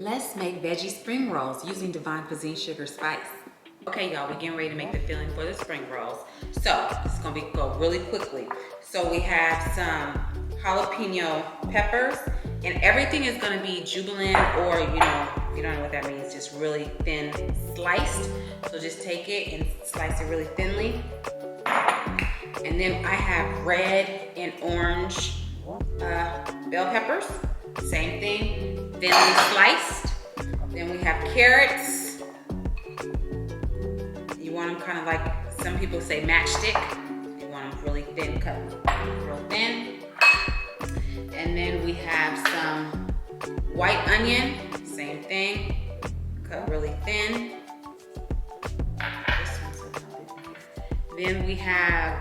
Let's make veggie spring rolls using Divine Cuisine sugar spice. Okay, y'all, we're getting ready to make the filling for the spring rolls. So it's gonna go really quickly. So we have some jalapeno peppers, and everything is gonna be jubilant, or if you don't know what that means, just really thin sliced. So just take it and slice it really thinly. And then I have red and orange bell peppers. Same thing, thinly sliced. Then we have carrots. You want them kind of like, some people say matchstick. You want them really thin, cut real thin. And then we have some white onion. Same thing, cut really thin. Then we have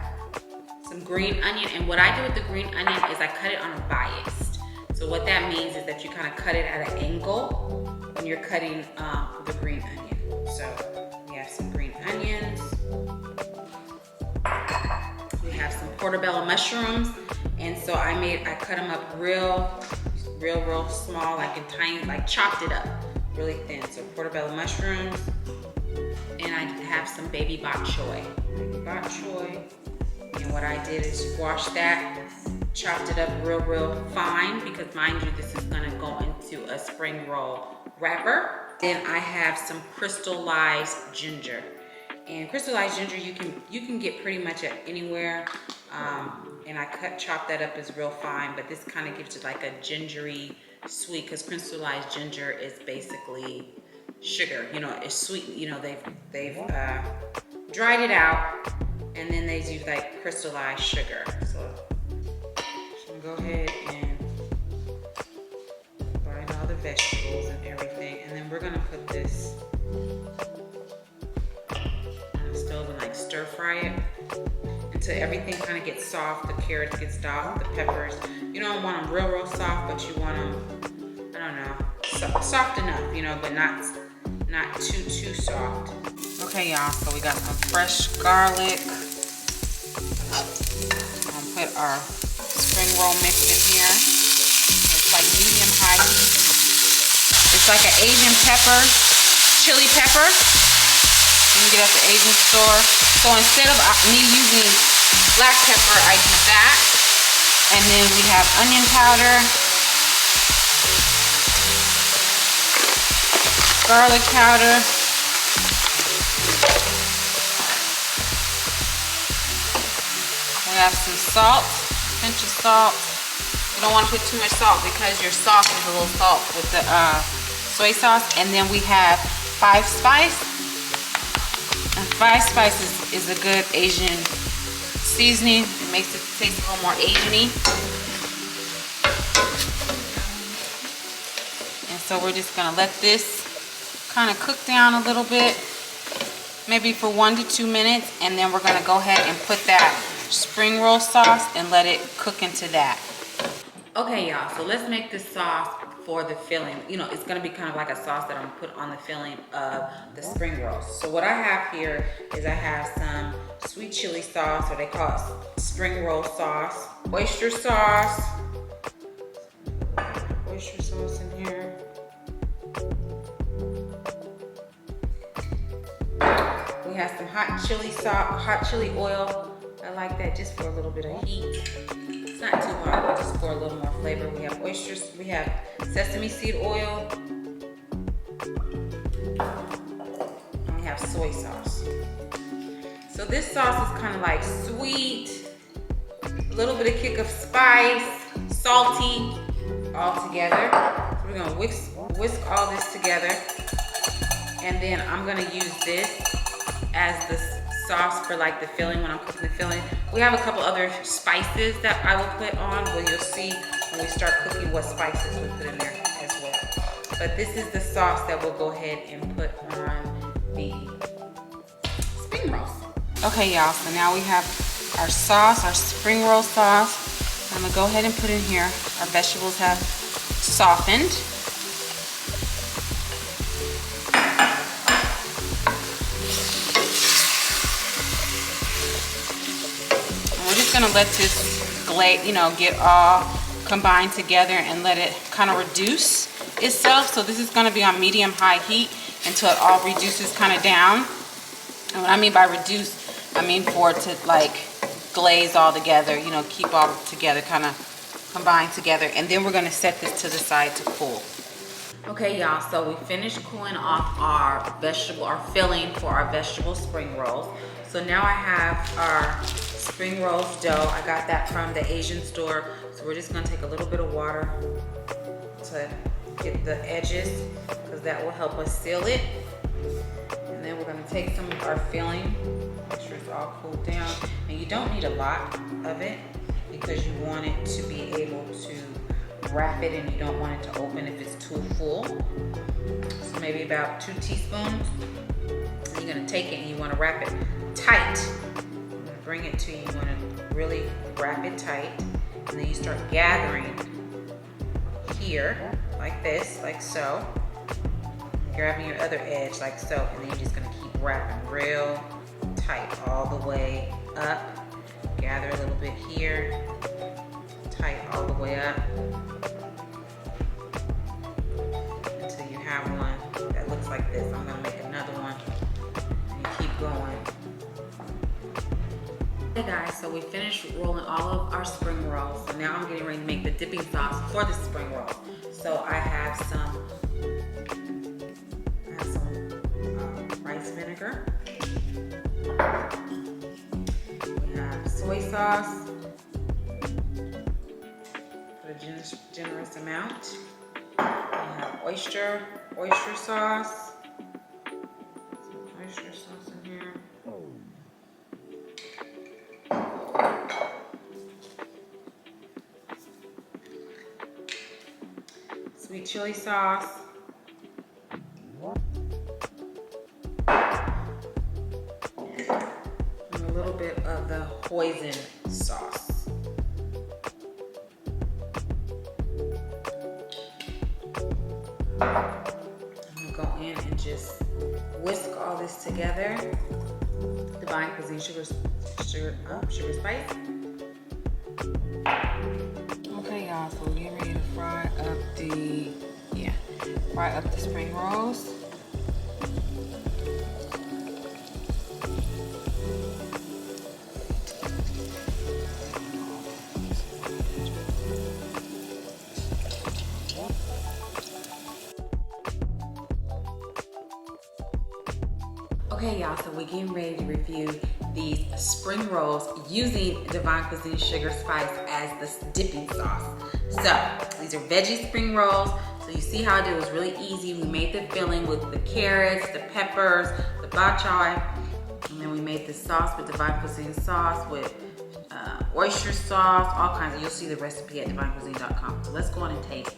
some green onion. And what I do with the green onion is I cut it on a bias. So what that means is that you kind of cut it at an angle when you're cutting the green onion. So we have some green onions. We have some portabella mushrooms. And so I cut them up real small, like in tiny, like chopped it up really thin. So portabella mushrooms. And I have some baby bok choy. And what I did is wash that, chopped it up real fine, because mind you, this is gonna go into a spring roll wrapper. Then I have some crystallized ginger. And crystallized ginger you can get pretty much at anywhere. And I chopped that up as real fine, but this kind of gives it like a gingery sweet, because crystallized ginger is basically sugar. It's sweet. They've dried it out, and then they use like crystallized sugar. So go ahead and grind all the vegetables and everything, and then we're gonna put this on the stove and like stir fry it until everything kind of gets soft. The carrots get soft, the peppers. You don't want them real soft, but you want them, I don't know, soft enough, but not too soft. Okay, y'all, so we got some fresh garlic. I'm gonna put our spring roll mix in here. It's like medium-high heat. It's like an Asian pepper, chili pepper. You can get at the Asian store. So instead of me using black pepper, I use that. And then we have onion powder, garlic powder, we have some salt, pinch of salt. You don't want to put too much salt because your sauce is a little salt with the soy sauce. And then we have 5 spice. And 5 spice is a good Asian seasoning. It makes it taste a little more Asian-y. And so we're just gonna let this kind of cook down a little bit, maybe for 1 to 2 minutes, and then we're gonna go ahead and put that spring roll sauce and let it cook into that. Okay, y'all, so let's make this sauce for the filling. It's gonna be kind of like a sauce that I'm gonna put on the filling of the spring rolls. So what I have here is I have some sweet chili sauce, or they call it spring roll sauce, oyster sauce in here. We have some hot chili oil. I like that just for a little bit of heat. It's not too hot, but just for a little more flavor. We have oysters, we have sesame seed oil, and we have soy sauce. So this sauce is kind of like sweet, a little bit of kick of spice, salty, all together. So we're gonna whisk all this together, and then I'm gonna use this as the sauce for like the filling when I'm cooking the filling. We have a couple other spices that I will put on, but you'll see when we start cooking what spices we put in there as well. But this is the sauce that we'll go ahead and put on the spring rolls. Okay, y'all, so now we have our sauce, our spring roll sauce. I'm gonna go ahead and put in here. Our vegetables have softened. Gonna let this get all combined together and let it kind of reduce itself. So this is gonna be on medium-high heat until it all reduces kind of down. And what I mean by reduce, I mean for it to like glaze all together, you know, keep all together, kind of combine together. And then we're gonna set this to the side to cool. Okay, y'all, so we finished cooling off our filling for our vegetable spring rolls. So now I have our spring rolls dough. I got that from the Asian store. So we're just gonna take a little bit of water to get the edges, because that will help us seal it. And then we're gonna take some of our filling, make sure it's all cooled down. And you don't need a lot of it because you want it to be able to wrap it, and you don't want it to open if it's too full. So maybe about 2 teaspoons. And you're gonna take it and you wanna wrap it tight. I'm gonna bring it to you, you wanna really wrap it tight. And then you start gathering here, like this, like so. Grabbing your other edge, like so. And then you're just gonna keep wrapping real tight all the way up. Gather a little bit here, tight all the way up. Until you have one that looks like this. I'm gonna make another one, and you keep going. Hey guys, so we finished rolling all of our spring rolls. So now I'm getting ready to make the dipping sauce for the spring roll. So I have some rice vinegar. We have soy sauce, for a generous amount. We have oyster sauce. Some oyster sauce in here. Sweet chili sauce. And a little bit of the hoisin sauce. I'm gonna go in and just whisk all this together. Divine Cuisine sugar spice. Okay, y'all, so we're getting ready to fry up the spring rolls. Okay, y'all, so we're getting ready to review these spring rolls using Divine Cuisine sugar spice as the dipping sauce. So these are veggie spring rolls. So you see how I did, it was really easy. We made the filling with the carrots, the peppers, the bok choy, and then we made the sauce with Divine Cuisine sauce with oyster sauce, all kinds of, you'll see the recipe at divinecuisine.com. So let's go on and taste.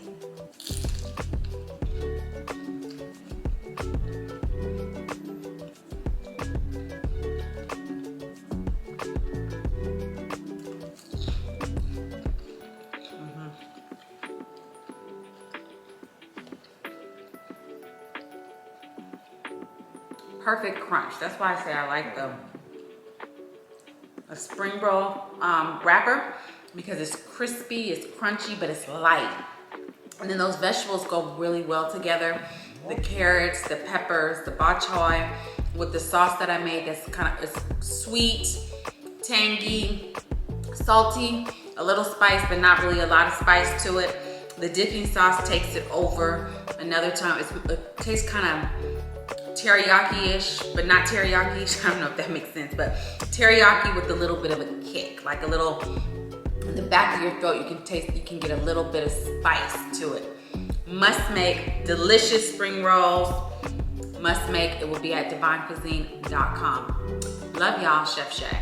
Perfect crunch. That's why I say I like a spring roll wrapper, because it's crispy, it's crunchy, but it's light. And then those vegetables go really well together. The carrots, the peppers, the bok choy with the sauce that I made that's it's sweet, tangy, salty, a little spice, but not really a lot of spice to it. The dipping sauce takes it over another time. It tastes kind of teriyaki-ish, but not teriyaki-ish. I don't know if that makes sense, but teriyaki with a little bit of a kick, like a little, in the back of your throat, you can get a little bit of spice to it. Must make delicious spring rolls. Must make, it will be at divinecuisine.com. Love y'all, Chef Shay.